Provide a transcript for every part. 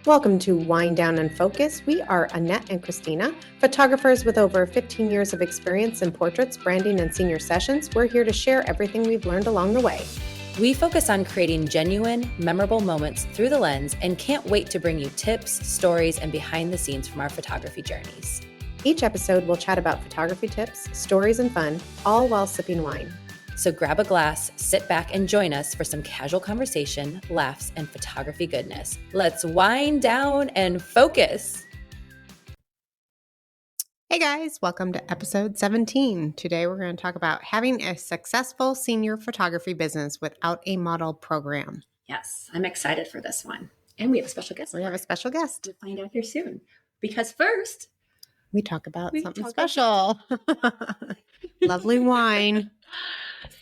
Welcome to Wind Down and Focus. We are Annette and Christina, photographers with over 15 years of experience in portraits, branding, and senior sessions. We're here to share everything we've learned along the way. We focus on creating genuine, memorable moments through the lens and can't wait to bring you tips, stories, and behind the scenes from our photography journeys. Each episode, we'll chat about photography tips, stories, and fun, all while sipping wine. So grab a glass, sit back, and join us for some casual conversation, laughs, and photography goodness. Let's wind down and focus. Hey guys, welcome to episode 17. Today we're going to talk about having a successful senior photography business without a model program. Yes, I'm excited for this one. And we have a special guest. We have a special guest. We'll find out here soon. Because first, we talk about something special. Lovely wine.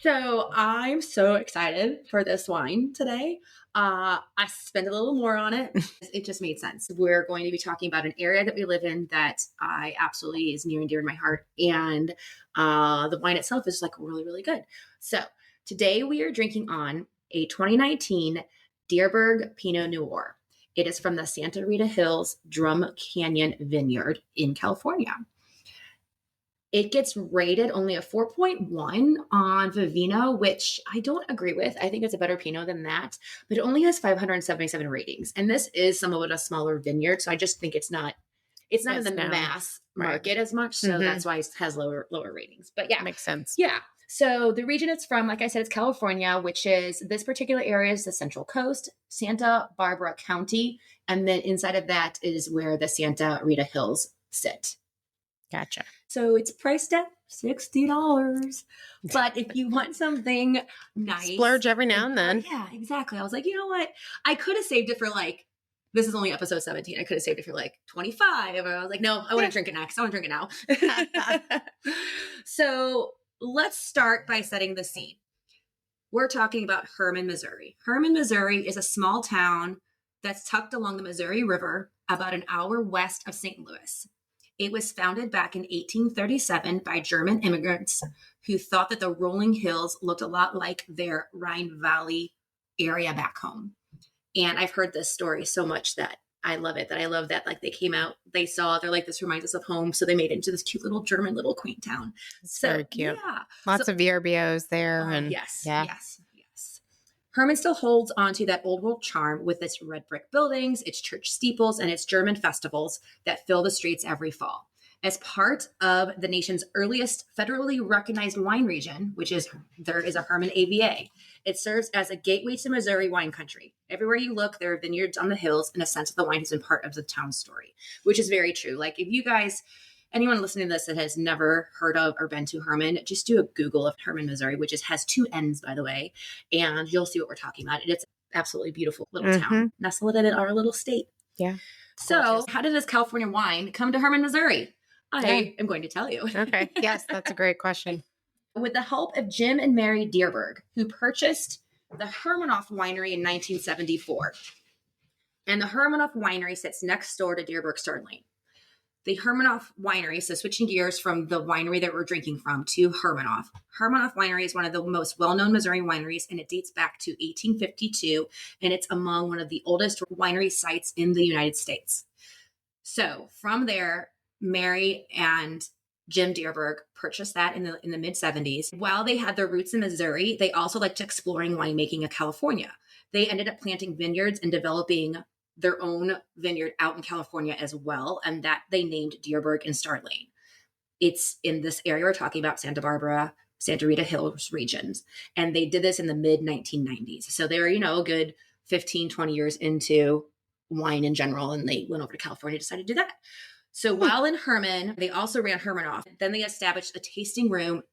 So I'm so excited for this wine today. I spent a little more on it. It just made sense. We're going to be talking about an area that we live in that I absolutely is near and dear to my heart. And the wine itself is like really, really good. So today we are drinking on a 2019 Dierberg Pinot Noir. It is from the Santa Rita Hills Drum Canyon Vineyard in California. It gets rated only a 4.1 on Vivino, which I don't agree with. I think it's a better Pinot than that, but it only has 577 ratings. And this is somewhat a smaller vineyard. So I just think it's not in the mass market as much. So that's why it has lower ratings. But yeah. Makes sense. Yeah. So the region it's from, like I said, it's California, which is this particular area is the Central Coast, Santa Barbara County. And then inside of that is where the Santa Rita Hills sit. Gotcha. So it's priced at $60. But if you want something nice. Splurge every now and then. Yeah, exactly. I was like, you know what? I could have saved it for this is only episode 17. I could have saved it for 25. And I was like, no, I want to drink it next. I want to drink it now. So let's start by setting the scene. We're talking about Hermann, Missouri. Hermann, Missouri is a small town that's tucked along the Missouri River about an hour west of St. Louis. It was founded back in 1837 by German immigrants who thought that the rolling hills looked a lot like their Rhine Valley area back home. And I've heard this story so much that I love it, that I love that they came out, they saw, they're like, this reminds us of home. So they made it into this cute little German little quaint town. So very cute. Yeah. Lots of VRBOs there. Yes. Hermann still holds onto that old world charm with its red brick buildings, its church steeples, and its German festivals that fill the streets every fall. As part of the nation's earliest federally recognized wine region, there is a Hermann AVA. It serves as a gateway to Missouri wine country. Everywhere you look, there are vineyards on the hills, and a sense of the wine has been part of the town's story, which is very true. Like if you guys, anyone listening to this that has never heard of or been to Hermann, just do a Google of Hermann, Missouri, which has 2 N's, by the way, and you'll see what we're talking about. It's absolutely beautiful little town, nestled in our little state. Yeah. So how did this California wine come to Hermann, Missouri? I am going to tell you. Okay. Yes, that's a great question. With the help of Jim and Mary Dierberg, who purchased the Hermanhof Winery in 1974. And the Hermanhof Winery sits next door to Dierberg Starling. The Hermanhof Winery, so switching gears from the winery that we're drinking from to Hermanhof. Hermanhof Winery is one of the most well-known Missouri wineries, and it dates back to 1852, and it's among one of the oldest winery sites in the United States. So from there, Mary and Jim Dierberg purchased that in the mid-70s. While they had their roots in Missouri, they also liked exploring winemaking in California. They ended up planting vineyards and developing their own vineyard out in California as well, and that they named Dierberg and Starling. It's in this area we're talking about, Santa Barbara, Santa Rita Hills regions, and they did this in the mid-1990s. So they were, a good 15, 20 years into wine in general, and they went over to California, decided to do that. So while in Hermann, they also ran Hermanhof. Then they established a tasting room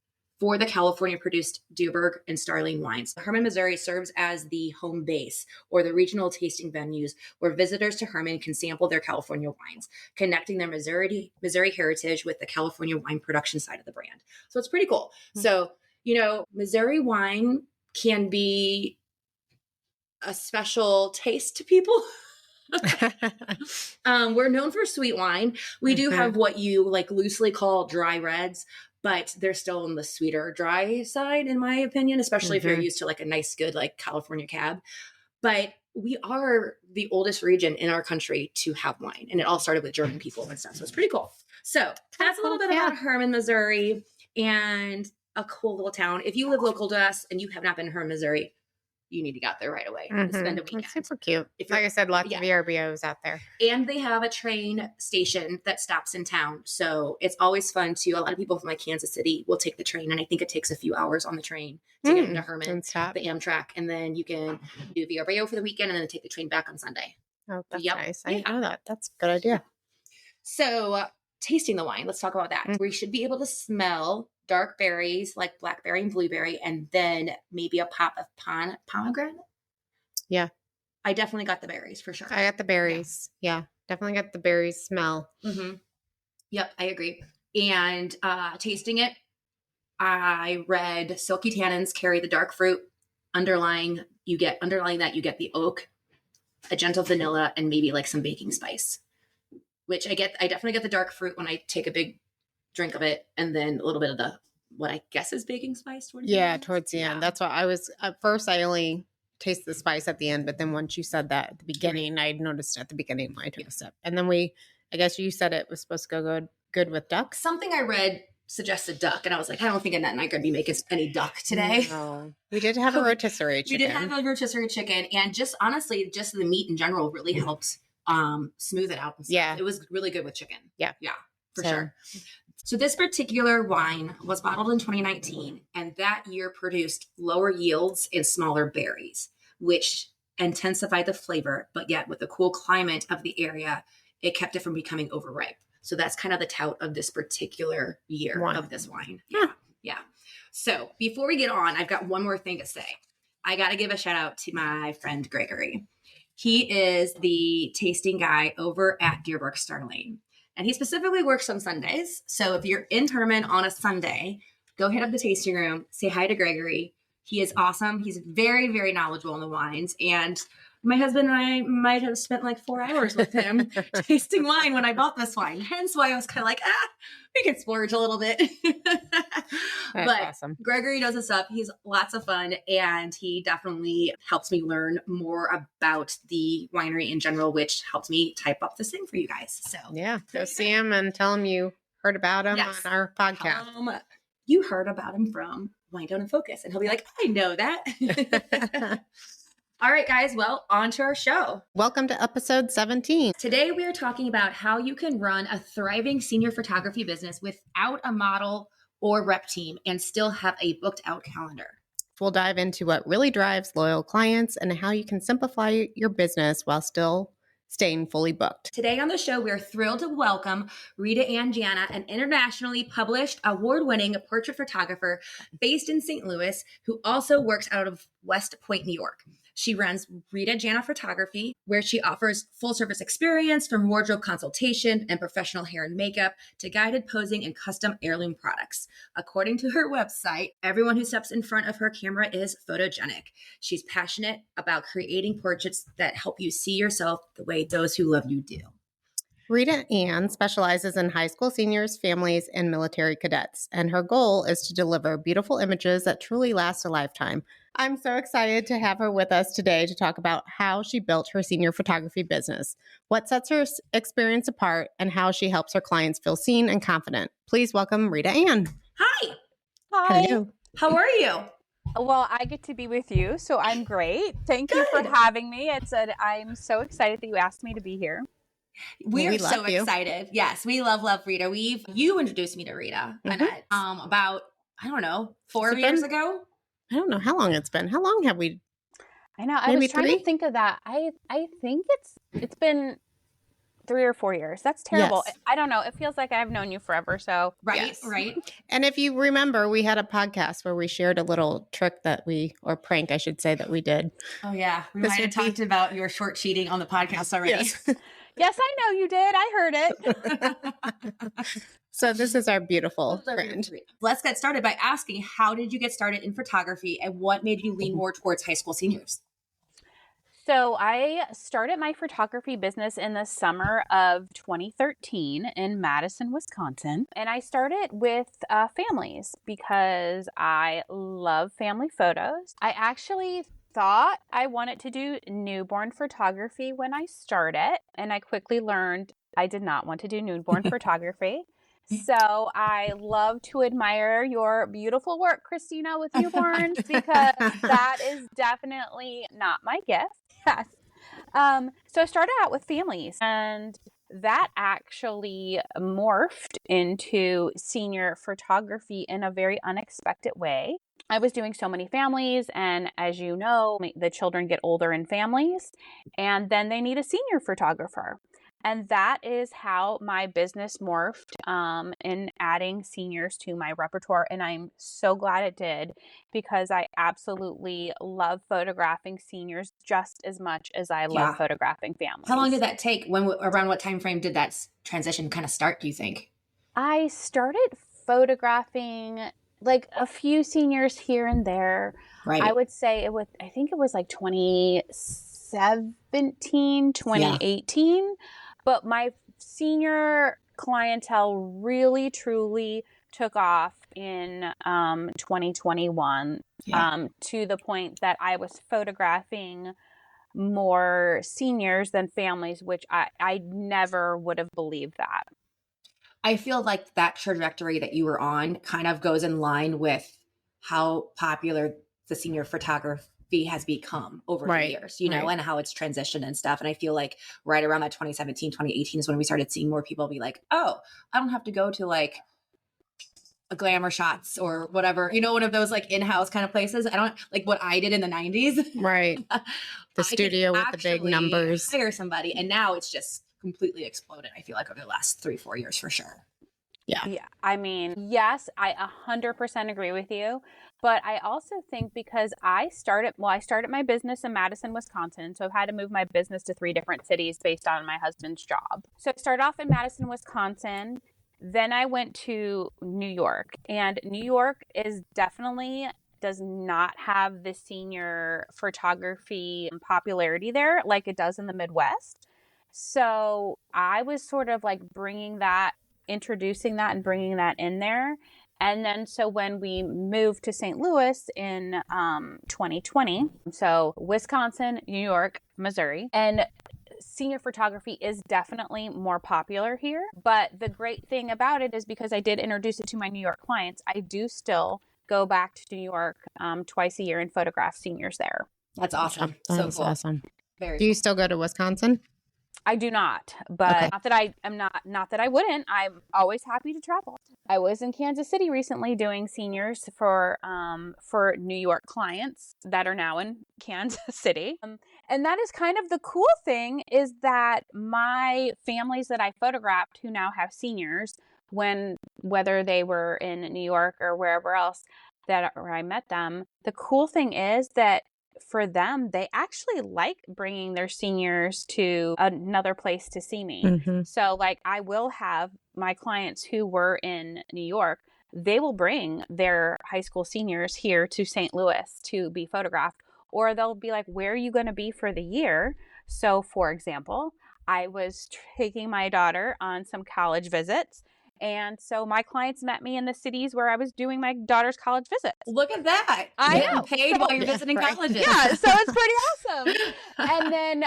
for the California-produced Dierberg and Starling wines. Hermann, Missouri serves as the home base or the regional tasting venues where visitors to Hermann can sample their California wines, connecting their Missouri heritage with the California wine production side of the brand. So it's pretty cool. Mm-hmm. So, Missouri wine can be a special taste to people. We're known for sweet wine. We do have what you loosely call dry reds, but they're still on the sweeter dry side, in my opinion, especially if you're used to a nice, good, California cab. But we are the oldest region in our country to have wine, and it all started with German people and stuff. So it's pretty cool. So that's a little bit about Hermann, Missouri, and a cool little town. If you live local to us and you have not been to Hermann, Missouri, you need to get there right away and spend a weekend. It's super cute. Like I said, lots of VRBOs out there. And they have a train station that stops in town. So it's always fun to, a lot of people from like Kansas City will take the train. And I think it takes a few hours on the train to get into Hermann, the Amtrak. And then you can do VRBO for the weekend and then take the train back on Sunday. Oh, that's nice. I didn't know that. That's a good idea. So tasting the wine, let's talk about that. We should be able to smell dark berries like blackberry and blueberry, and then maybe a pop of pomegranate. Yeah. I definitely got the berries for sure. I got the berries. Yeah. Definitely got the berries smell. Mm-hmm. Yep, I agree. And tasting it, I read silky tannins carry the dark fruit. Underlying that you get the oak, a gentle vanilla, and maybe like some baking spice. Which I definitely get the dark fruit when I take a big drink of it, and then a little bit of the what I guess is baking spice towards the end. Towards the end. That's what I was at first. I only taste the spice at the end, but then once you said that at the beginning, I noticed at the beginning when I took a sip. And then I guess you said it was supposed to go good with duck. Something I read suggested duck, and I was like, I don't think Annette and I are going to be making any duck today. No. We did have a rotisserie chicken. We did have a rotisserie chicken, and just honestly, just the meat in general really helped smooth it out. And stuff. Yeah. It was really good with chicken. Yeah. Yeah, for sure. So this particular wine was bottled in 2019, and that year produced lower yields and smaller berries, which intensified the flavor, but yet with the cool climate of the area, it kept it from becoming overripe. So that's kind of the tout of this particular year of this wine. Yeah. So before we get on, I've got one more thing to say. I got to give a shout out to my friend Gregory. He is the tasting guy over at Dierberg Starling. And he specifically works on Sundays. So if you're in Hermann on a Sunday, go hit up the tasting room, say hi to Gregory. He is awesome. He's very, very knowledgeable in the wines. And my husband and I might have spent like 4 hours with him tasting wine when I bought this wine. Hence why I was kind of like, we can splurge a little bit. But awesome. Gregory knows his stuff. He's lots of fun. And he definitely helps me learn more about the winery in general, which helps me type up this thing for you guys. So yeah, go see him and tell him you heard about him on our podcast. You heard about him from Wind Down and Focus. And he'll be like, I know that. All right, guys. Well, on to our show. Welcome to episode 17. Today, we are talking about how you can run a thriving senior photography business without a model or rep team and still have a booked out calendar. We'll dive into what really drives loyal clients and how you can simplify your business while still staying fully booked. Today on the show, we're thrilled to welcome Rita Ann Janna, an internationally published, award-winning portrait photographer based in St. Louis, who also works out of West Point, New York. She runs Rita Janna Photography, where she offers full-service experience from wardrobe consultation and professional hair and makeup to guided posing and custom heirloom products. According to her website, everyone who steps in front of her camera is photogenic. She's passionate about creating portraits that help you see yourself the way those who love you do. Rita Ann specializes in high school seniors, families, and military cadets, and her goal is to deliver beautiful images that truly last a lifetime. I'm so excited to have her with us today to talk about how she built her senior photography business, what sets her experience apart, and how she helps her clients feel seen and confident. Please welcome Rita Ann. Hi. Hi. Hello. How are you? Well, I get to be with you, so I'm great. Thank you for having me. I'm so excited that you asked me to be here. We so excited. Yes, we love Rita. You introduced me to Rita, Annette, about, I don't know, 4 years ago. I don't know how long it's been. How long have we? I know. I was trying to think of that. I think it's been 3 or 4 years. That's terrible. Yes. I don't know. It feels like I've known you forever. So right. And if you remember, we had a podcast where we shared a little trick or prank, I should say, that we did. Oh yeah, we might have talked about your short cheating on the podcast already. Yes. Yes, I know you did. I heard it. So this is our beautiful friend. Let's get started by asking, how did you get started in photography and what made you lean more towards high school seniors? So I started my photography business in the summer of 2013 in Madison, Wisconsin. And I started with families because I love family photos. I actually thought I wanted to do newborn photography when I started, and I quickly learned I did not want to do newborn photography. So I love to admire your beautiful work, Christina, with newborns, because that is definitely not my gift. Yes. So I started out with families, and that actually morphed into senior photography in a very unexpected way. I was doing so many families, and as you know, the children get older in families, and then they need a senior photographer. And that is how my business morphed in adding seniors to my repertoire. And I'm so glad it did, because I absolutely love photographing seniors just as much as I love photographing families. How long did that take? Around what time frame did that transition kind of start, do you think? I started photographing like a few seniors here and there. Right. I would say I think it was like 2017, 2018. But my senior clientele really, truly took off in 2021 to the point that I was photographing more seniors than families, which I never would have believed that. I feel like that trajectory that you were on kind of goes in line with how popular the senior photography has become over the years, you know, and how it's transitioned and stuff. And I feel like right around that 2017, 2018 is when we started seeing more people be like, oh, I don't have to go to like a Glamour Shots or whatever, you know, one of those like in-house kind of places. I don't like what I did in the 90s. Right. The studio with the big numbers. Hire somebody. And now it's just completely exploded, I feel like, over the last 3-4 years for sure. Yeah. I mean, yes, I 100% agree with you. But I also think because I started my business in Madison, Wisconsin. So I've had to move my business to 3 different cities based on my husband's job. So I started off in Madison, Wisconsin. Then I went to New York. And New York does not have the senior photography popularity there like it does in the Midwest. So I was sort of like introducing that and bringing that in there. And then so when we moved to St. Louis in 2020, so Wisconsin, New York, Missouri, and senior photography is definitely more popular here. But the great thing about it is because I did introduce it to my New York clients, I do still go back to New York twice a year and photograph seniors there. That's awesome. That's cool. Awesome. Very Do you still go to Wisconsin? I do not, but not that I wouldn't. I'm always happy to travel. I was in Kansas City recently doing seniors for New York clients that are now in Kansas City. And that is kind of the cool thing, is that my families that I photographed who now have seniors, whether they were in New York or wherever else where I met them, the cool thing is that for them, they actually like bringing their seniors to another place to see me. Mm-hmm. So like I will have my clients who were in New York, they will bring their high school seniors here to St. Louis to be photographed, or they'll be like, where are you going to be for the year? So for example, I was taking my daughter on some college visits. And so my clients met me in the cities where I was doing my daughter's college visits. Look at that. I know. Paid while you're visiting colleges. Yeah, so it's pretty awesome. And then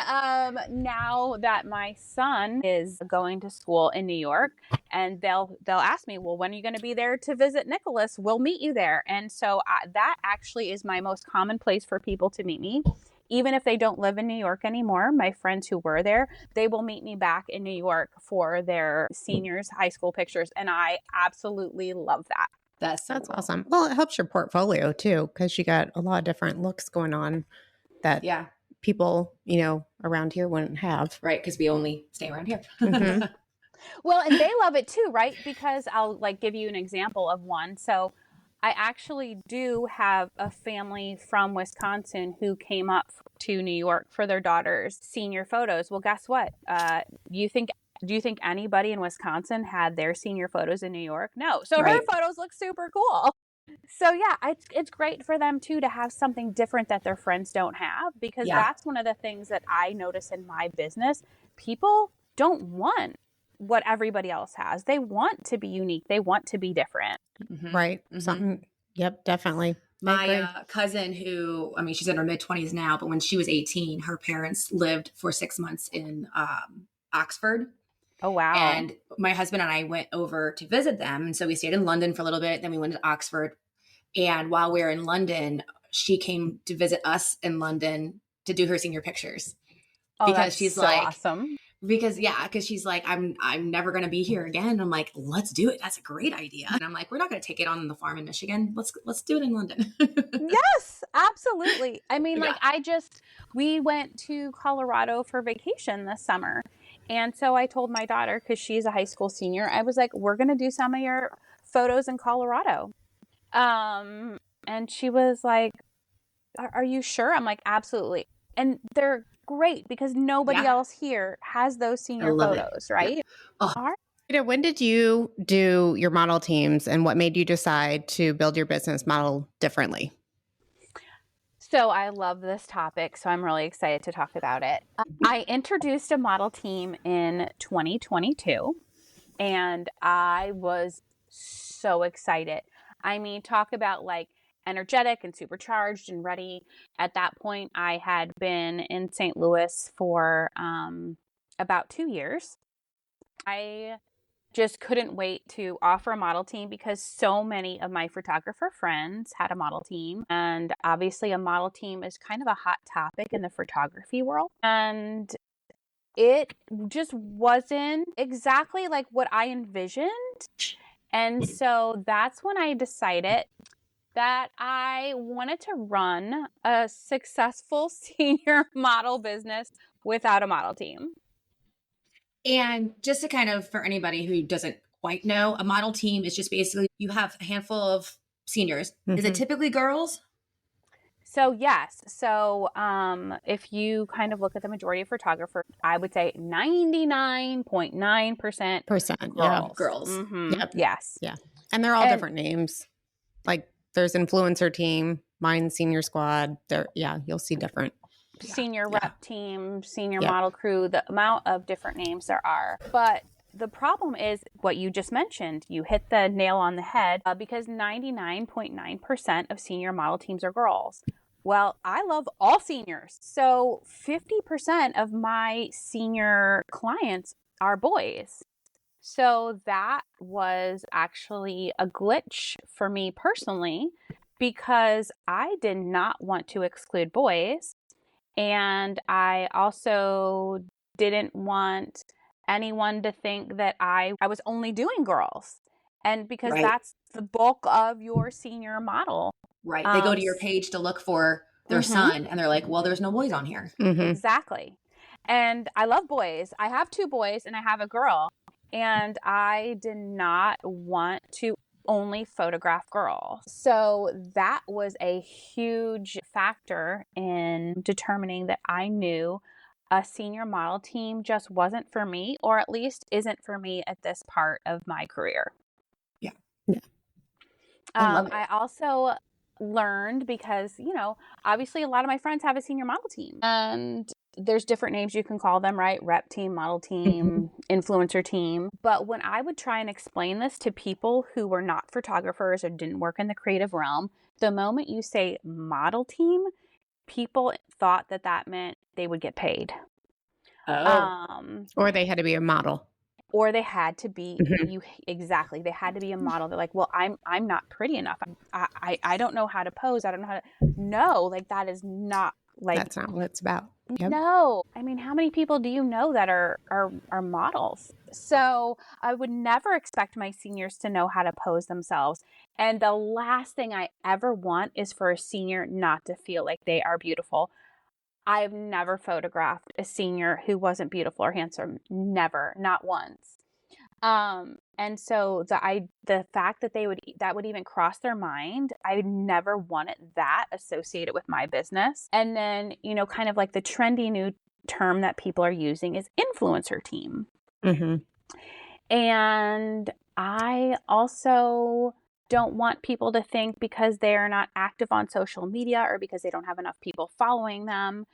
now that my son is going to school in New York, and they'll ask me, well, when are you going to be there to visit Nicholas? We'll meet you there. And so that actually is my most common place for people to meet me. Even if they don't live in New York anymore, my friends who were there, they will meet me back in New York for their seniors' high school pictures. And I absolutely love that. That's cool. Awesome. Well, it helps your portfolio too, because you got a lot of different looks going on that people, around here wouldn't have. Right, because we only stay around here. Mm-hmm. Well, and they love it too, right? Because I'll give you an example of one. So I actually do have a family from Wisconsin who came up to New York for their daughter's senior photos. Well, guess what? Do you think anybody in Wisconsin had their senior photos in New York? No. So her photos look super cool. So yeah, it's great for them too to have something different that their friends don't have, because that's one of the things that I notice in my business. People don't want what everybody else has. They want to be unique. They want to be different. Mm-hmm. Right. Mm-hmm. Something. Yep, definitely. My cousin who, I mean, she's in her mid-20s now, but when she was 18, her parents lived for 6 months in Oxford. Oh, wow. And my husband and I went over to visit them. And so we stayed in London for a little bit. Then we went to Oxford. And while we were in London, she came to visit us in London to do her senior pictures. Oh, because that's she's so like, awesome. because she's like, I'm never going to be here again. And I'm like, let's do it. That's a great idea. And I'm like, we're not going to take it on the farm in Michigan. Let's do it in London. Yes, absolutely. I mean, Yeah. like we went to Colorado for vacation this summer. And so I told my daughter, because she's a high school senior, I was like, we're going to do some of your photos in Colorado. And she was like, are you sure? I'm like, absolutely. And they're great because nobody else here has those senior photos, right? Yeah. Oh. All right. Rita, when did you do your model teams and what made you decide to build your business model differently? So I love this topic, so I'm really excited to talk about it. I introduced a model team in 2022, and I was so excited. I mean, talk about like energetic and supercharged and ready. At that point, I had been in St. Louis for about 2 years. I just couldn't wait to offer a model team because so many of my photographer friends had a model team. And obviously a model team is kind of a hot topic in the photography world. And it just wasn't exactly like what I envisioned. And so that's when I decided that I wanted to run a successful senior model business without a model team. And just to kind of, for anybody who doesn't quite know, a model team is just basically you have a handful of seniors. Mm-hmm. Is it typically girls? So yes. So if you kind of look at the majority of photographers, I would say 99.9% girls. Yeah. Girls. Mm-hmm. Yep. Yes. Yeah. And they're all different names. Like there's influencer team, mine senior squad. You'll see different. Senior rep team, senior model crew, the amount of different names there are. But the problem is what you just mentioned. You hit the nail on the head because 99.9% of senior model teams are girls. Well, I love all seniors. So 50% of my senior clients are boys. So that was actually a glitch for me personally because I did not want to exclude boys. And I also didn't want anyone to think that I was only doing girls. And because that's the bulk of your senior model. Right. They go to your page to look for their son and they're like, well, there's no boys on here. Mm-hmm. Exactly. And I love boys. I have 2 boys and I have a girl. And I did not want to only photograph girls. So that was a huge factor in determining that I knew a senior model team just wasn't for me, or at least isn't for me at this part of my career. Yeah. I also learned because, obviously a lot of my friends have a senior model team and there's different names you can call them, right? Rep team, model team, influencer team. But when I would try and explain this to people who were not photographers or didn't work in the creative realm, the moment you say model team, people thought that meant they would get paid. Oh. Or they had to be a model. Or they had to be exactly. They had to be a model. They're like, well, I'm not pretty enough. I don't know how to pose. I don't know how to. No, like that is not like. That's not what it's about. Yep. No, I mean, how many people do you know that are models? So I would never expect my seniors to know how to pose themselves. And the last thing I ever want is for a senior not to feel like they are beautiful. I've never photographed a senior who wasn't beautiful or handsome. Never, not once. And so the fact that that would even cross their mind, I never wanted that associated with my business. And then, kind of like the trendy new term that people are using is influencer team. Mm-hmm. And I also don't want people to think because they are not active on social media or because they don't have enough people following them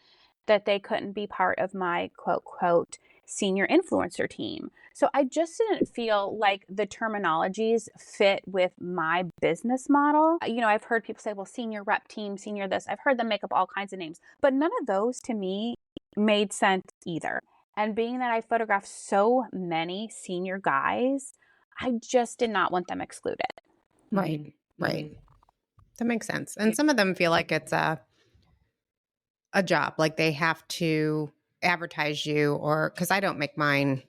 that they couldn't be part of my quote senior influencer team. So I just didn't feel like the terminologies fit with my business model. You know, I've heard people say, well, senior rep team, senior this. I've heard them make up all kinds of names, but none of those to me made sense either. And being that I photographed so many senior guys, I just did not want them excluded. Right. That makes sense. And some of them feel like it's a job, like they have to advertise you, or because I don't make mine,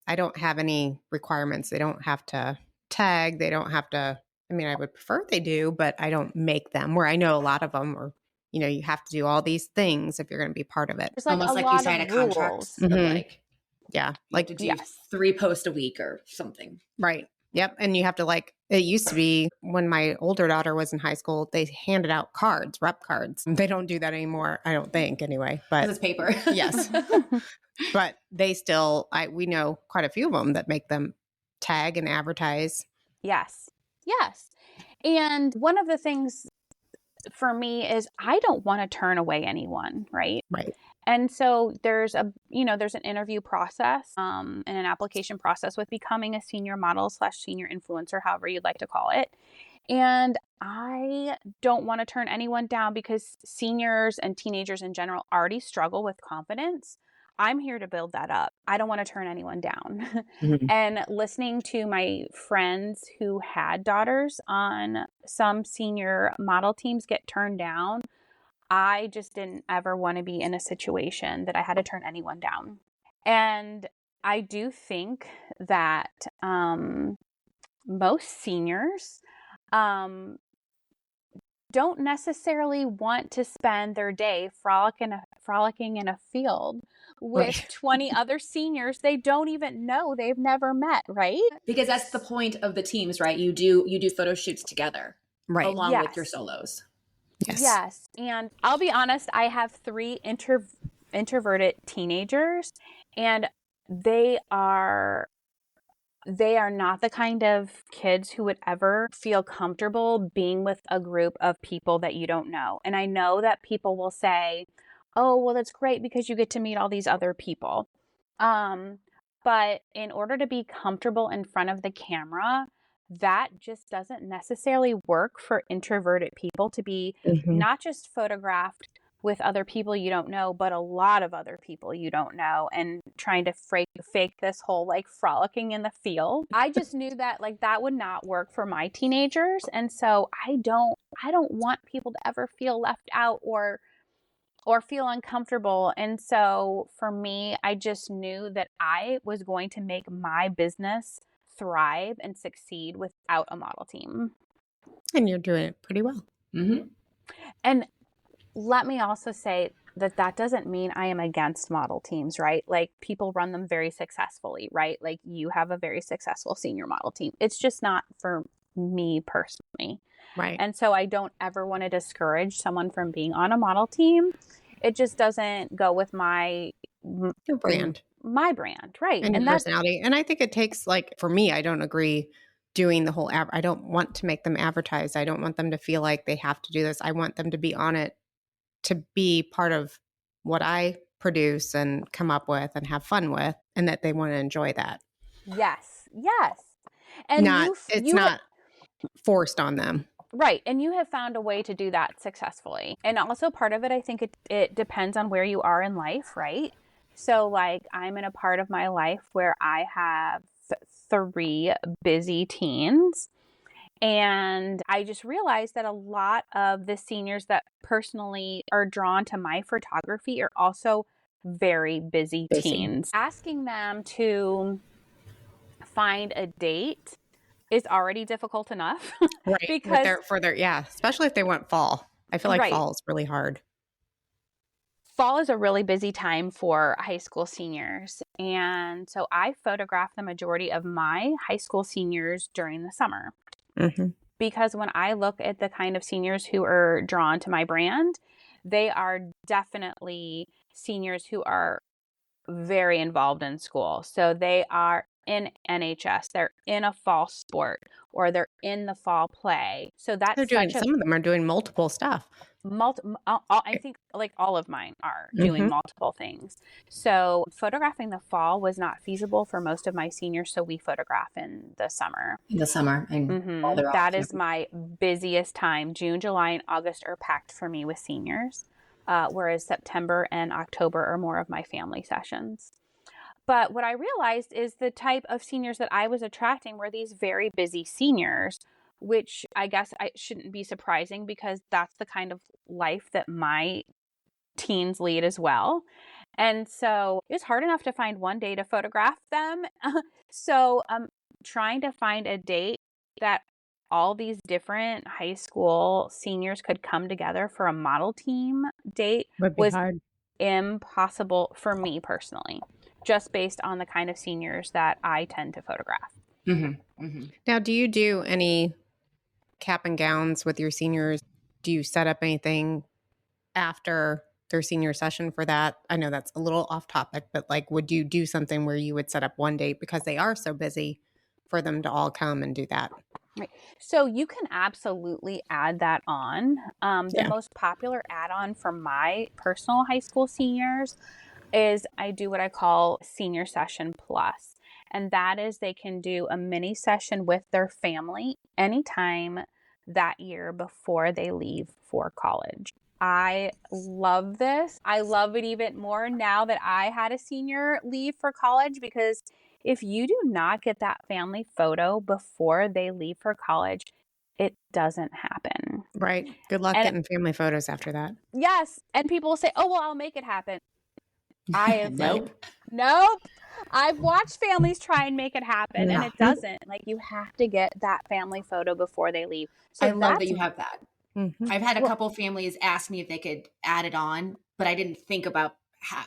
I don't have any requirements. They don't have to tag. They don't have to, I mean, I would prefer they do, but I don't make them, where I know a lot of them are, you know, you have to do all these things if you're going to be part of it. It's like almost like you sign a contract of like, yeah, like to do 3 posts a week or something. Right. Yep. And you have to, like, it used to be when my older daughter was in high school, they handed out cards, rep cards. They don't do that anymore, I don't think, anyway. But it's paper. Yes. But they still, we know quite a few of them that make them tag and advertise. Yes. And one of the things for me is I don't want to turn away anyone, right? Right. And so there's an interview process and an application process with becoming a senior model / senior influencer, however you'd like to call it. And I don't want to turn anyone down because seniors and teenagers in general already struggle with confidence. I'm here to build that up. I don't want to turn anyone down. Mm-hmm. And listening to my friends who had daughters on some senior model teams get turned down, I just didn't ever want to be in a situation that I had to turn anyone down. And I do think that most seniors don't necessarily want to spend their day frolicking in a field with 20 other seniors they don't even know, they've never met, right? Because that's the point of the teams, right? You do photo shoots together, right, along with your solos. Yes. And I'll be honest, I have 3 introverted teenagers, and they are not the kind of kids who would ever feel comfortable being with a group of people that you don't know. And I know that people will say, oh, well, that's great because you get to meet all these other people. But in order to be comfortable in front of the camera, that just doesn't necessarily work for introverted people to be not just photographed with other people you don't know, but a lot of other people you don't know, and trying to fake this whole like frolicking in the field. I just knew that like that would not work for my teenagers. And so I don't want people to ever feel left out or feel uncomfortable. And so for me, I just knew that I was going to make my business thrive and succeed without a model team. And you're doing it pretty well. Mm-hmm. And let me also say that doesn't mean I am against model teams, right? Like people run them very successfully, right? Like you have a very successful senior model team. It's just not for me personally. Right. And so I don't ever want to discourage someone from being on a model team. It just doesn't go with my brand. My brand, right. And your personality. And I think it takes, like, for me, I don't agree doing the whole I don't want to make them advertise. I don't want them to feel like they have to do this. I want them to be on it, to be part of what I produce and come up with and have fun with, and that they want to enjoy that. Yes. And it's not forced on them. Right. And you have found a way to do that successfully. And also part of it, I think it depends on where you are in life, right? So like I'm in a part of my life where I have 3 busy teens. And I just realized that a lot of the seniors that personally are drawn to my photography are also very busy teens. Asking them to find a date is already difficult enough. Right. Because especially if they want fall. I feel like fall is really hard. Fall is a really busy time for high school seniors. And so I photograph the majority of my high school seniors during the summer. Mm-hmm. Because when I look at the kind of seniors who are drawn to my brand, they are definitely seniors who are very involved in school. So they are in NHS, they're in a fall sport, or they're in the fall play. So that's some of them are doing multiple stuff. I think like all of mine are doing multiple things. So photographing the fall was not feasible for most of my seniors. So we photograph in the summer. And while they're That off. is my busiest time. June, July, and August are packed for me with seniors, whereas September and October are more of my family sessions. But what I realized is the type of seniors that I was attracting were these very busy seniors, which I guess I shouldn't be surprising because that's the kind of life that my teens lead as well. And so it was hard enough to find one day to photograph them. So trying to find a date that all these different high school seniors could come together for a model team date was hard. Impossible for me personally, just based on the kind of seniors that I tend to photograph. Now, do you do any cap and gowns with your seniors? Do you set up anything after their senior session for that? I know that's a little off topic, but like, would you do something where you would set up one date because they are so busy for them to all come and do that? Right. So you can absolutely add that on. The most popular add-on for my personal high school seniors is I do what I call Senior Session Plus. And that is they can do a mini session with their family anytime that year before they leave for college. I love this. I love it even more now that I had a senior leave for college, because if you do not get that family photo before they leave for college, it doesn't happen. Right. Good luck getting family photos after that. Yes. And people will say, oh, well, I'll make it happen. I have Nope. I've watched families try and make it happen and it doesn't. Like, you have to get that family photo before they leave. So I love that you have that. I've had a couple families ask me if they could add it on, but I didn't think about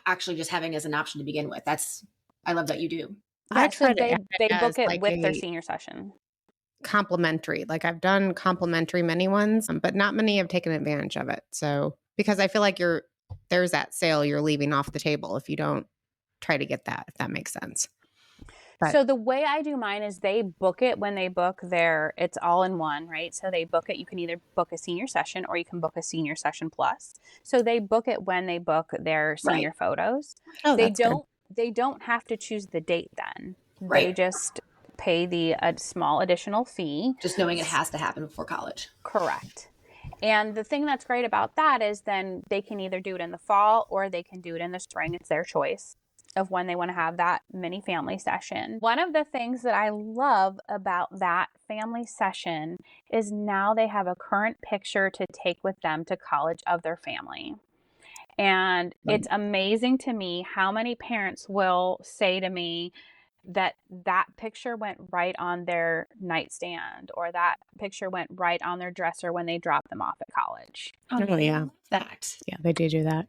actually just having it as an option to begin with. I love that you do. Yeah, so they book it like with their senior session. Complimentary. Like, I've done complimentary many ones, but not many have taken advantage of it. So, because I feel like there's that sale you're leaving off the table if you don't try to get that, if that makes sense. But, so the way I do mine is they book it when they book it's all in one, right? So they book it. You can either book a senior session or you can book a Senior Session Plus. So they book it when they book their senior photos. Oh, They don't have to choose the date then. Right. They just pay a small additional fee. Just knowing it has to happen before college. Correct. And the thing that's great about that is then they can either do it in the fall or they can do it in the spring. It's their choice of when they want to have that mini family session. One of the things that I love about that family session is now they have a current picture to take with them to college of their family. And it's amazing to me how many parents will say to me that picture went right on their nightstand, or that picture went right on their dresser when they dropped them off at college. Oh, yeah. That. Yeah, they do that.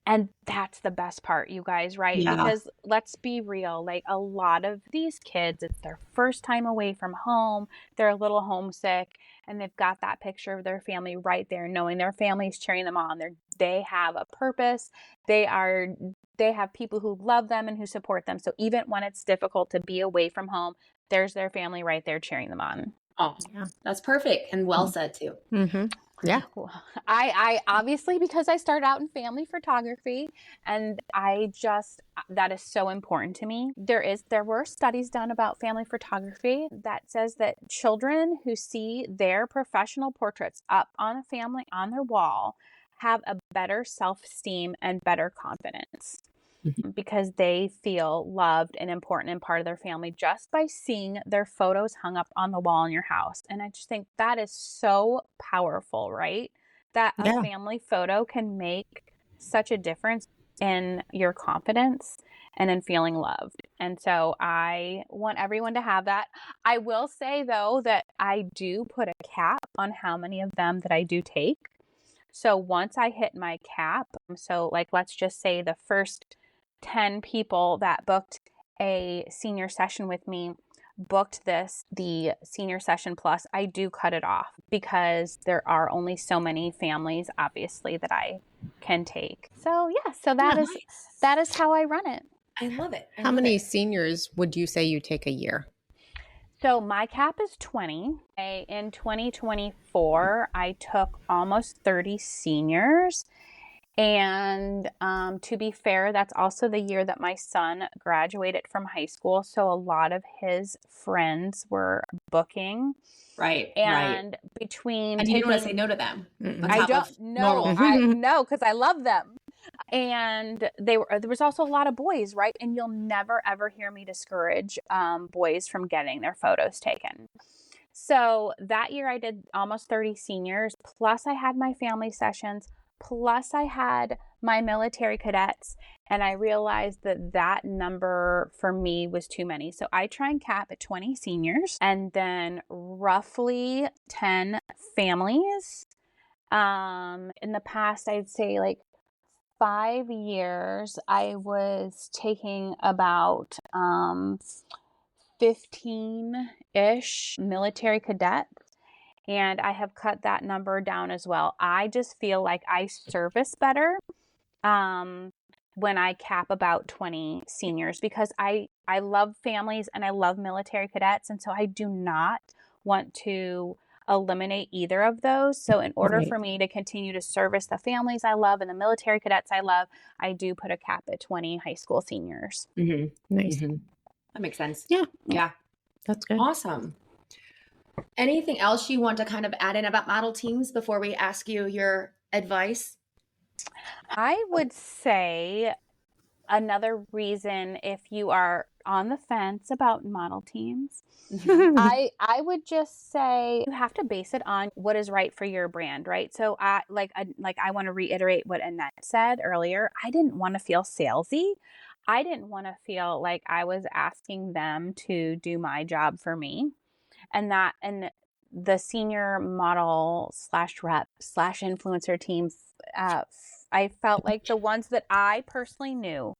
And that's the best part, you guys, right? Yeah. Because let's be real, like a lot of these kids, it's their first time away from home. They're a little homesick and they've got that picture of their family right there, knowing their family's cheering them on. They have a purpose. They have people who love them and who support them. So even when it's difficult to be away from home, there's their family right there cheering them on. Oh, yeah. That's perfect. And well said too. Mm-hmm. Yeah. I obviously, because I started out in family photography, and that is so important to me. There were studies done about family photography that says that children who see their professional portraits up on a family on their wall have a better self-esteem and better confidence. Because they feel loved and important and part of their family just by seeing their photos hung up on the wall in your house. And I just think that is so powerful, right? That a family photo can make such a difference in your confidence and in feeling loved. And so I want everyone to have that. I will say, though, that I do put a cap on how many of them that I do take. So once I hit my cap, so like let's just say the first 10 people that booked a senior session with me booked the Senior Session Plus, I do cut it off because there are only so many families, obviously, that I can take. So yeah, so that is how I run it. I love it. How many seniors would you say you take a year? So my cap is 20. In 2024, I took almost 30 seniors. And to be fair, that's also the year that my son graduated from high school. So a lot of his friends were booking. Right. And between and you don't want to say no to them. I don't know. I know, because I love them. And there was also a lot of boys, right? And you'll never, ever hear me discourage boys from getting their photos taken. So that year I did almost 30 seniors, plus I had my family sessions, plus I had my military cadets. And I realized that that number for me was too many. So I try and cap at 20 seniors and then roughly 10 families. In the past, I'd say like 5 years, I was taking about 15-ish military cadets, and I have cut that number down as well. I just feel like I service better when I cap about 20 seniors, because I love families and I love military cadets, and so I do not want to eliminate either of those. So in order for me to continue to service the families I love and the military cadets I love, I do put a cap at 20 high school seniors. Nice. That makes sense. Yeah. That's good. Awesome. Anything else you want to kind of add in about model teams before we ask you your advice? I would say another reason, if you are on the fence about model teams, I would just say you have to base it on what is right for your brand, right? So I want to reiterate what Annette said earlier. I didn't want to feel salesy. I didn't want to feel like I was asking them to do my job for me. And the senior model /rep /influencer team, I felt like the ones that I personally knew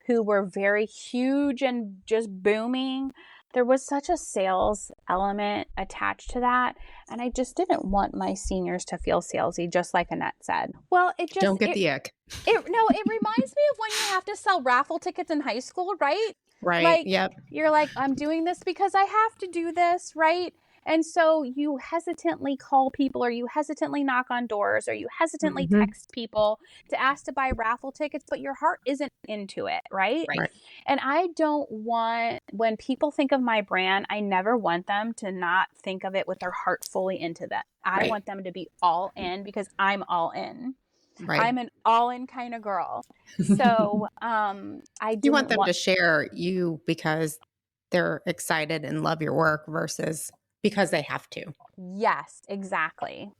who were very huge and just booming, there was such a sales element attached to that. And I just didn't want my seniors to feel salesy, just like Annette said. Well, Don't get the ick. It reminds me of when you have to sell raffle tickets in high school, right? Right. Like, yep. You're like, I'm doing this because I have to do this, right? And so you hesitantly call people, or you hesitantly knock on doors, or you hesitantly text people to ask to buy raffle tickets, but your heart isn't into it, right? And I don't want, when people think of my brand, I never want them to not think of it with their heart fully into that. I want them to be all in, because I'm all in. I'm an all-in kind of girl. So you want them to share you because they're excited and love your work versus because they have to. Yes, exactly.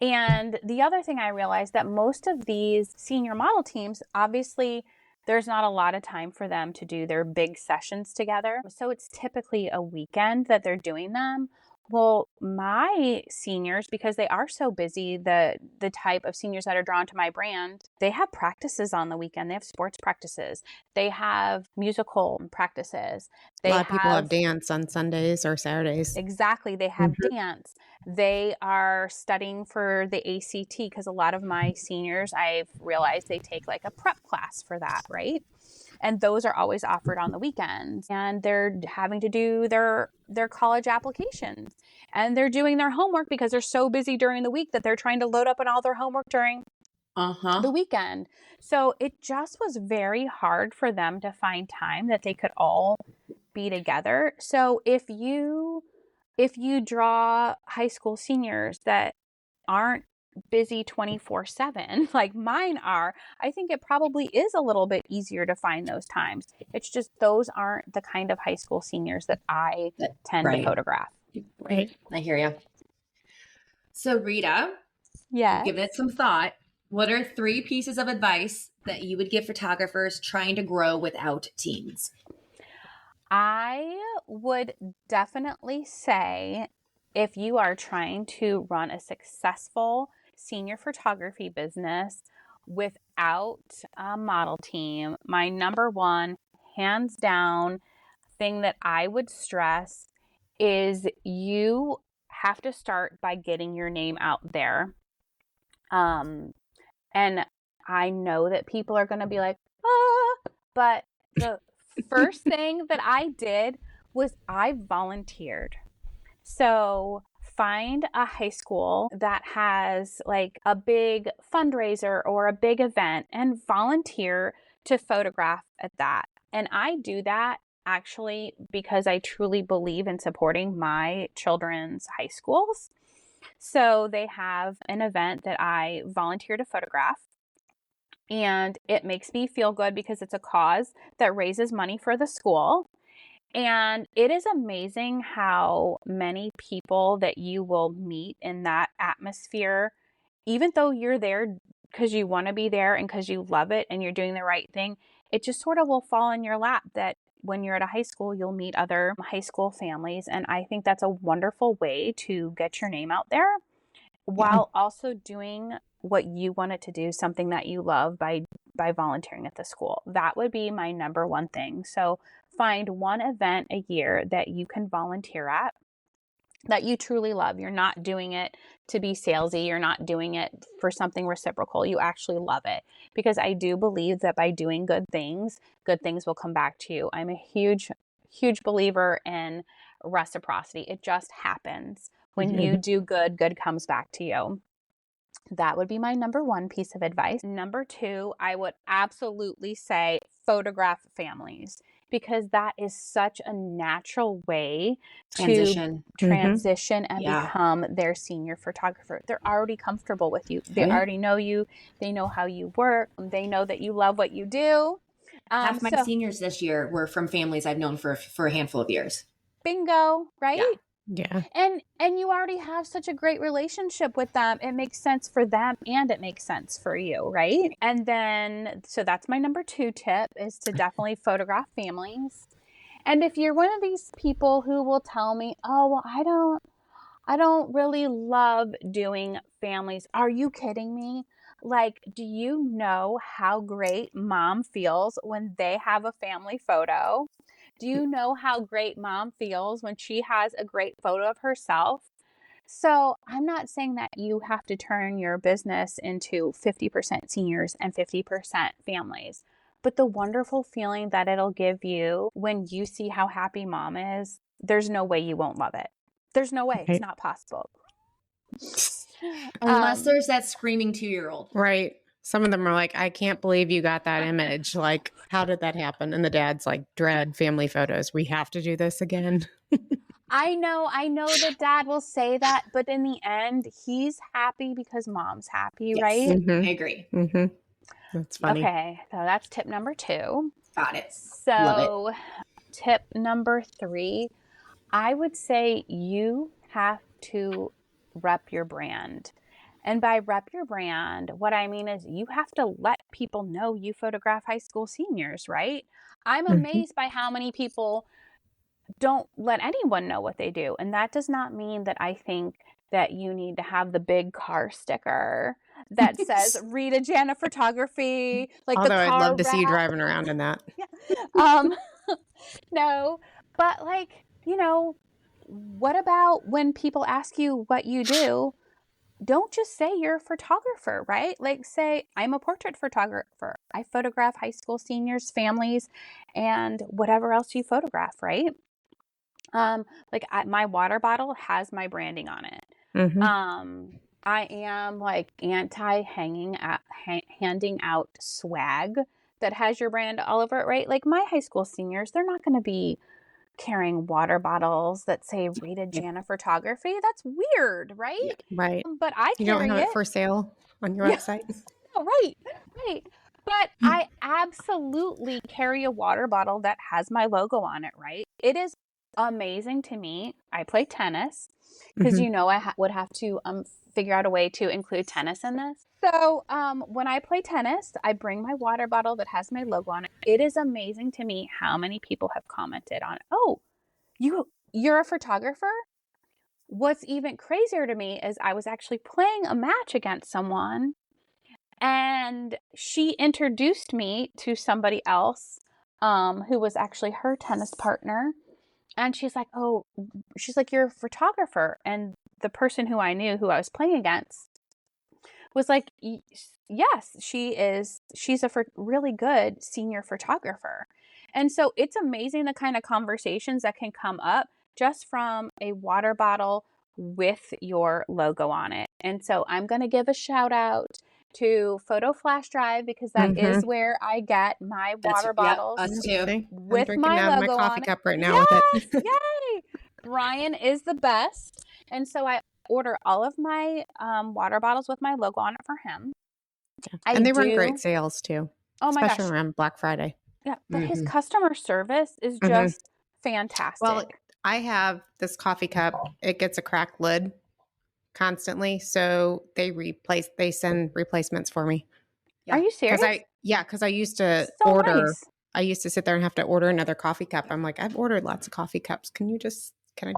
And the other thing I realized, that most of these senior model teams, obviously there's not a lot of time for them to do their big sessions together. So it's typically a weekend that they're doing them. Well, my seniors, because they are so busy, the type of seniors that are drawn to my brand, they have practices on the weekend. They have sports practices. They have musical practices. A lot of people have dance on Sundays or Saturdays. Exactly. They have dance. They are studying for the ACT, because a lot of my seniors, I've realized they take like a prep class for that, right? And those are always offered on the weekends. And they're having to do their college applications. And they're doing their homework because they're so busy during the week that they're trying to load up on all their homework during the weekend. So it just was very hard for them to find time that they could all be together. So if you draw high school seniors that aren't busy 24/7 like mine are, I think it probably is a little bit easier to find those times. It's just those aren't the kind of high school seniors that I tend to photograph. Right. I hear you. So Rita, give it some thought. What are 3 pieces of advice that you would give photographers trying to grow without teams? I would definitely say, if you are trying to run a successful senior photography business without a model team, my number one, hands down, thing that I would stress is you have to start by getting your name out there. And I know that people are going to be like, but The first thing that I did was I volunteered. So find a high school that has like a big fundraiser or a big event and volunteer to photograph at that. And I do that actually because I truly believe in supporting my children's high schools. So they have an event that I volunteer to photograph. And it makes me feel good because it's a cause that raises money for the school. And it is amazing how many people that you will meet in that atmosphere, even though you're there because you want to be there and because you love it and you're doing the right thing, it just sort of will fall in your lap that when you're at a high school, you'll meet other high school families. And I think that's a wonderful way to get your name out there while also doing what you wanted to do, something that you love by volunteering at the school. That would be my number one thing. So find one event a year that you can volunteer at that you truly love. You're not doing it to be salesy. You're not doing it for something reciprocal. You actually love it, because I do believe that by doing good things will come back to you. I'm a huge believer in reciprocity. It just happens. When you do good, good comes back to you. That would be my number one piece of advice. Number two, I would absolutely say photograph families, because that is such a natural way to transition and become their senior photographer. They're already comfortable with you. They already know you. They know how you work. They know that you love what you do. Half my seniors this year were from families I've known for a handful of years. Bingo, right? Yeah. And you already have such a great relationship with them. It makes sense for them and it makes sense for you, right? And then, so that's my number two tip, is to definitely photograph families. And if you're one of these people who will tell me, oh, well, I don't really love doing families. Are you kidding me? Like, do you know how great mom feels when they have a family photo? Do you know how great mom feels when she has a great photo of herself? So I'm not saying that you have to turn your business into 50% seniors and 50% families, but the wonderful feeling that it'll give you when you see how happy mom is, there's no way you won't love it. There's no way. It's not possible. Unless there's that screaming 2-year-old. Right. Some of them are like, I can't believe you got that image. Like, how did that happen? And the dad's like, dread family photos. We have to do this again. I know that dad will say that, but in the end, he's happy because mom's happy, right? I agree. That's funny. Okay, so that's tip number 2. Got it. So Love it. Tip number 3, I would say you have to rep your brand. And by rep your brand, what I mean is you have to let people know you photograph high school seniors, right? I'm amazed by how many people don't let anyone know what they do. And that does not mean that I think that you need to have the big car sticker that says Rita Janna Photography. Like, although the car I'd love to wrap. see you driving around in that. No, but like, what about when people ask you what you do? Don't just say you're a photographer, right? Like, say, I'm a portrait photographer. I photograph high school seniors, families, and whatever else you photograph, right? My water bottle has my branding on it. I am like anti handing out swag that has your brand all over it, right? Like, my high school seniors, they're not going to be carrying water bottles that say Rita Janna Photography. That's weird, right? Right. But I carry You don't have it for sale on your website? Oh, right. But I absolutely carry a water bottle that has my logo on it, right? It is amazing to me. I play tennis because I would have to figure out a way to include tennis in this. So when I play tennis, I bring my water bottle that has my logo on it. It is amazing to me how many people have commented on it. Oh, you're a photographer? What's even crazier to me is I was actually playing a match against someone, and she introduced me to somebody else who was actually her tennis partner. And she's like, you're a photographer. And the person who I knew, who I was playing against, was like, yes, she is. She's a really good senior photographer. And so it's amazing the kind of conversations that can come up just from a water bottle with your logo on it. And so I'm going to give a shout out to Photo Flash Drive because that is where I get my water bottles us too. I'm with drinking my out of logo my coffee on cup right it. now with it. Yay! Brian is the best. And so I order all of my water bottles with my logo on it for him. And they run great sales too. Oh my especially gosh. around Black Friday. Yeah, but his customer service is just fantastic. Well, I have this coffee cup. It gets a cracked lid constantly, so they send replacements for me. Are you serious? Because I used to So order. nice. I used to sit there and have to order another coffee cup. I'm like, I've ordered lots of coffee cups. Can I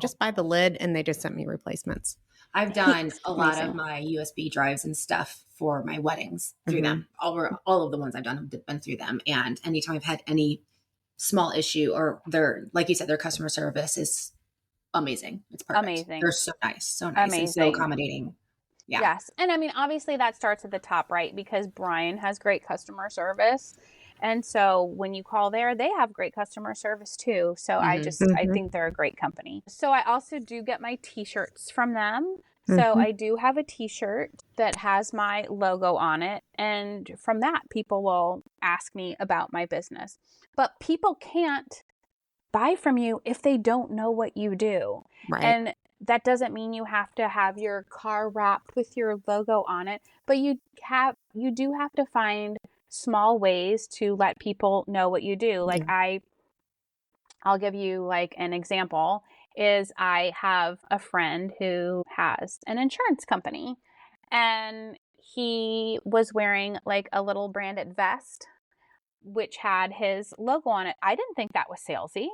just buy the lid? And they just sent me replacements. I've done a lot of my USB drives and stuff for my weddings through them. All of the ones I've done have been through them. And anytime I've had any small issue or like you said, their customer service is amazing. It's perfect. Amazing. They're so nice and so accommodating. Yeah. Yes. And I mean, obviously that starts at the top, right? Because Brian has great customer service. And so when you call there, they have great customer service too. So I think they're a great company. So I also do get my t-shirts from them. So I do have a t-shirt that has my logo on it. And from that, people will ask me about my business. But people can't buy from you if they don't know what you do. Right. And that doesn't mean you have to have your car wrapped with your logo on it, but you do have to find small ways to let people know what you do. Like I'll give you like an example is I have a friend who has an insurance company and he was wearing like a little branded vest which had his logo on it. I didn't think that was salesy.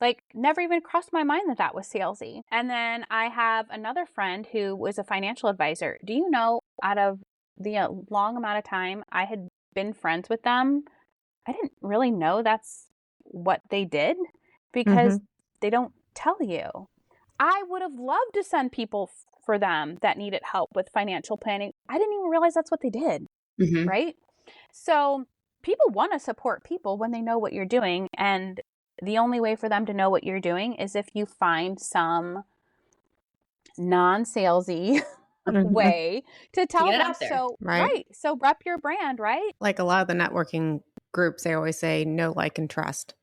Like, never even crossed my mind that that was salesy. And then I have another friend who was a financial advisor. Do you know, out of the long amount of time I had been friends with them, I didn't really know that's what they did because they don't tell you. I would have loved to send people for them that needed help with financial planning. I didn't even realize that's what they did, right? So people want to support people when they know what you're doing, and the only way for them to know what you're doing is if you find some non-salesy way to tell get it them. out there. So, Right. So rep your brand, right? Like a lot of the networking groups, they always say know, like, and trust.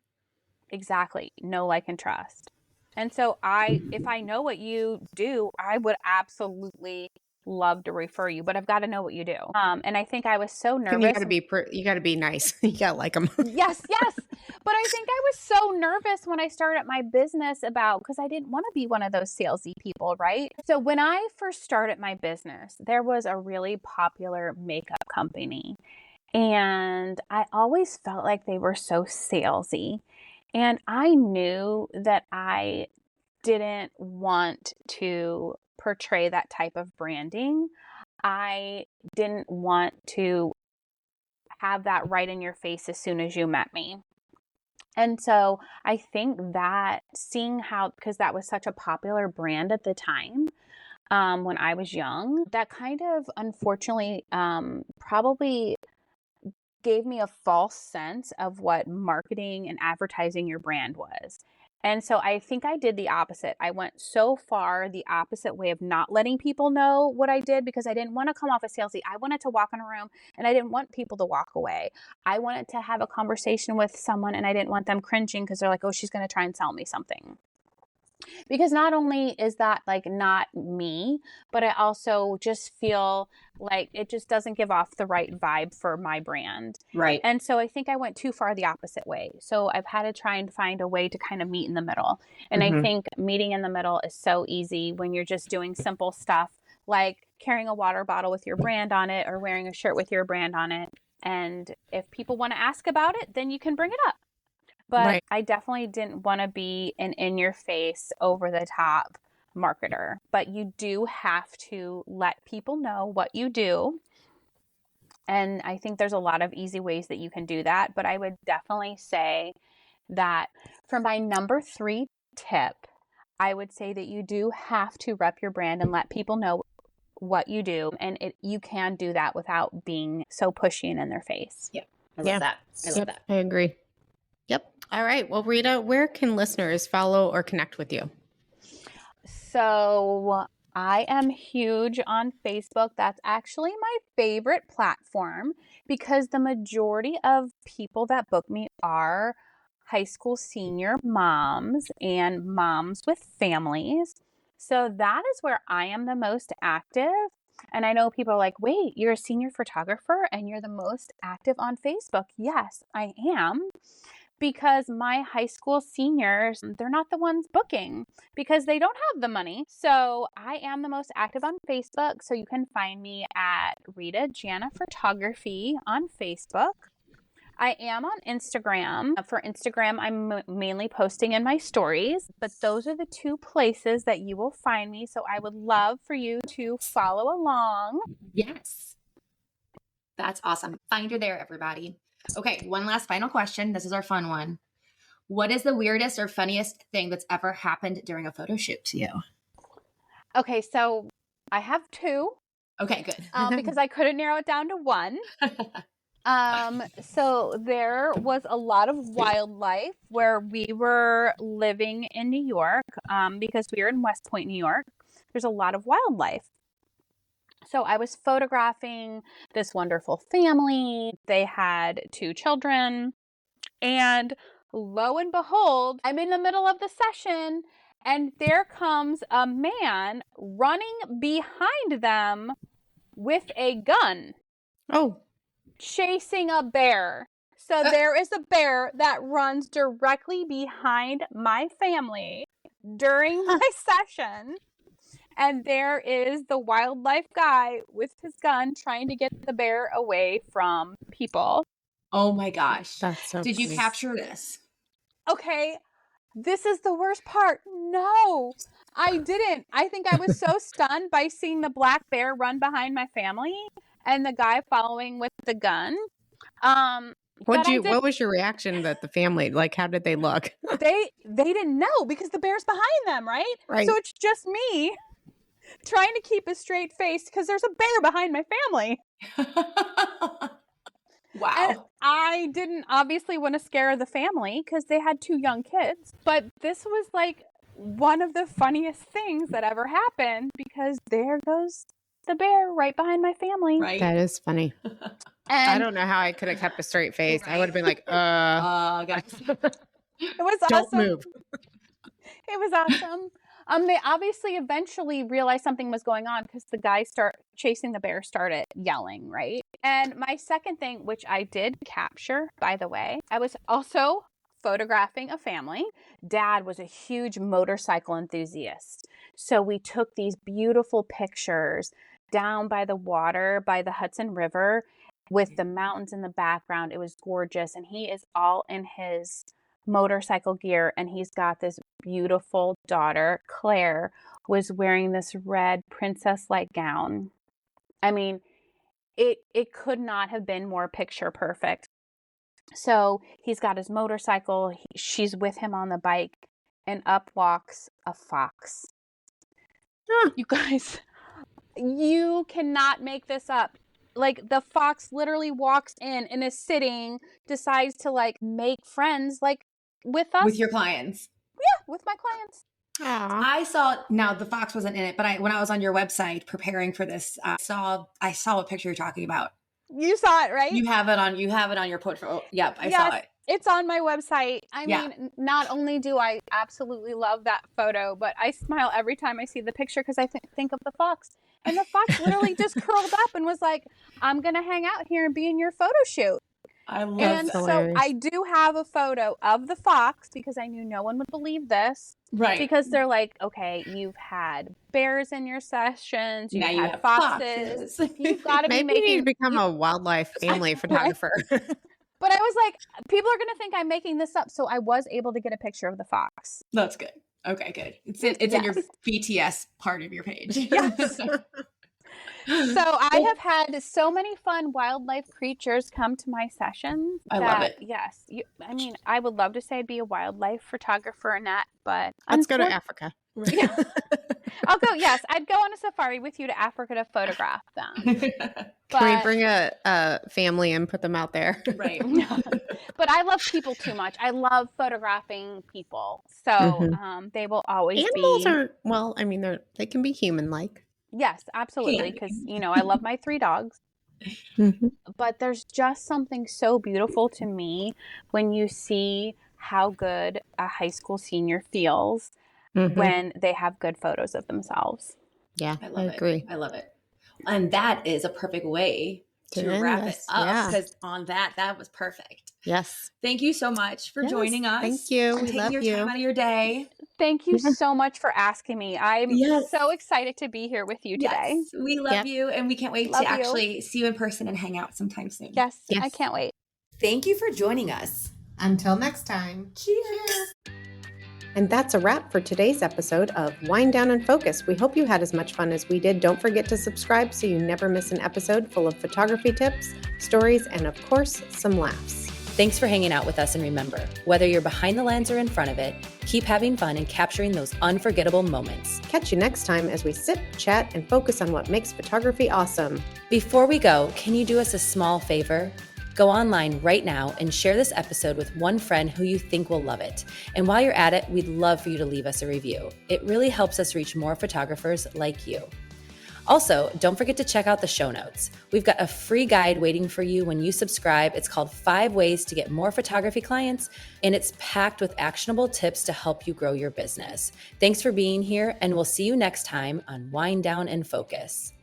Exactly. Know, like, and trust. And so if I know what you do, I would absolutely love to refer you, but I've got to know what you do. And I think I was so nervous. You got to be nice. You got to like them. Yes. But I think I was so nervous when I started my business because I didn't want to be one of those salesy people, right? So when I first started my business, there was a really popular makeup company. And I always felt like they were so salesy. And I knew that I didn't want to portray that type of branding. I didn't want to have that right in your face as soon as you met me. And so I think that seeing how, because that was such a popular brand at the time, when I was young, that kind of unfortunately probably gave me a false sense of what marketing and advertising your brand was. And so I think I did the opposite. I went so far the opposite way of not letting people know what I did because I didn't want to come off as salesy. I wanted to walk in a room and I didn't want people to walk away. I wanted to have a conversation with someone and I didn't want them cringing because they're like, oh, she's going to try and sell me something. Because not only is that like not me, but I also just feel like it just doesn't give off the right vibe for my brand. Right. And so I think I went too far the opposite way. So I've had to try and find a way to kind of meet in the middle. And I think meeting in the middle is so easy when you're just doing simple stuff like carrying a water bottle with your brand on it or wearing a shirt with your brand on it. And if people want to ask about it, then you can bring it up. But Right. I definitely didn't want to be an in-your-face, over-the-top marketer. But you do have to let people know what you do. And I think there's a lot of easy ways that you can do that. But I would definitely say that for my number 3 tip, I would say that you do have to rep your brand and let people know what you do. And you can do that without being so pushy and in their face. Yeah. I love that. I agree. Yep. All right. Well, Rita, where can listeners follow or connect with you? So I am huge on Facebook. That's actually my favorite platform because the majority of people that book me are high school senior moms and moms with families. So that is where I am the most active. And I know people are like, wait, you're a senior photographer and you're the most active on Facebook. Yes, I am. Because my high school seniors, they're not the ones booking because they don't have the money. So I am the most active on Facebook. So you can find me at Rita Janna Photography on Facebook. I am on Instagram. For Instagram, I'm mainly posting in my stories, but those are the two places that you will find me. So I would love for you to follow along. Yes. That's awesome. Find her there, everybody. Okay, one last final question. This is our fun one. What is the weirdest or funniest thing that's ever happened during a photo shoot to you? Okay, so I have two. Okay, good. Because I couldn't narrow it down to one. So there was a lot of wildlife where we were living in New York, because we were in West Point, New York. There's a lot of wildlife. So I was photographing this wonderful family. They had 2 children. And lo and behold, I'm in the middle of the session and there comes a man running behind them with a gun. Oh. Chasing a bear. So there is a bear that runs directly behind my family during my session. And there is the wildlife guy with his gun trying to get the bear away from people. Oh my gosh. That's so Did you funny. capture this? Okay, this is the worst part. No, I didn't. I think I was so stunned by seeing the black bear run behind my family and the guy following with the gun. What was your reaction that the family, like, how did they look? They didn't know because the bear's behind them, right? Right. So it's just me trying to keep a straight face because there's a bear behind my family. Wow. And I didn't obviously want to scare the family because they had 2 young kids. But this was like one of the funniest things that ever happened because there goes the bear right behind my family. Right. That is funny. And I don't know how I could have kept a straight face. Right. I would have been like, Guys. it was don't awesome. move. It was awesome. They obviously eventually realized something was going on because the guy chasing the bear started yelling, right? And my second thing, which I did capture, by the way, I was also photographing a family. Dad was a huge motorcycle enthusiast. So we took these beautiful pictures down by the water, by the Hudson River, with the mountains in the background. It was gorgeous. And he is all in his motorcycle gear and he's got this beautiful daughter. Claire was wearing this red princess-like gown. I mean, it could not have been more picture perfect. So he's got his motorcycle, she's with him on the bike, and up walks a fox. You guys, you cannot make this up. Like, the fox literally walks in and is sitting, decides to like make friends like with us. With your clients. Yeah, with my clients. Aww. I saw, now the fox wasn't in it, but when I was on your website preparing for this, I saw what picture you're talking about. You saw it, right? You have it on your portfolio. Yep, I Yes, saw it. It's on my website. I Yeah. mean, not only do I absolutely love that photo, but I smile every time I see the picture because I think of the fox. And the fox literally just curled up and was like, I'm going to hang out here and be in your photo shoot. I love And that. so I do have a photo of the fox because I knew no one would believe this. Right. Because they're like, okay, you've had bears in your sessions, Now you had have foxes. You've got to be Maybe you need making to become a wildlife family photographer. But I was like, people are going to think I'm making this up. So I was able to get a picture of the fox. That's good. Okay, good. It's in your BTS part of your page. Yes. So I have had so many fun wildlife creatures come to my sessions. I love it. Yes. I mean, I would love to say I'd be a wildlife photographer, Annette, but Let's go to Africa. Right. Yeah. I'd go on a safari with you to Africa to photograph them. Can we bring a family and put them out there? Right. But I love people too much. I love photographing people. So they will always Animals be. are, well, I mean, they can be human-like. Yes, absolutely. Because, I love my 3 dogs. Mm-hmm. But there's just something so beautiful to me when you see how good a high school senior feels when they have good photos of themselves. Yeah, I love agree. I love it. And that is a perfect way to wrap it up, because on that was perfect. Yes. Thank you so much for joining us. Thank you. For taking your time out of your day. Thank you so much for asking me. I'm so excited to be here with you today. Yes, we love you, and we can't wait to actually see you in person and hang out sometime soon. Yes, I can't wait. Thank you for joining us. Until next time. Cheers. And that's a wrap for today's episode of Wind Down and Focus. We hope you had as much fun as we did. Don't forget to subscribe so you never miss an episode full of photography tips, stories, and of course, some laughs. Thanks for hanging out with us, and remember, whether you're behind the lens or in front of it, keep having fun and capturing those unforgettable moments. Catch you next time as we sip, chat, and focus on what makes photography awesome. Before we go, can you do us a small favor? Go online right now and share this episode with one friend who you think will love it. And while you're at it, we'd love for you to leave us a review. It really helps us reach more photographers like you. Also, don't forget to check out the show notes. We've got a free guide waiting for you when you subscribe. It's called 5 Ways to Get More Photography Clients, and it's packed with actionable tips to help you grow your business. Thanks for being here, and we'll see you next time on Wind Down and Focus.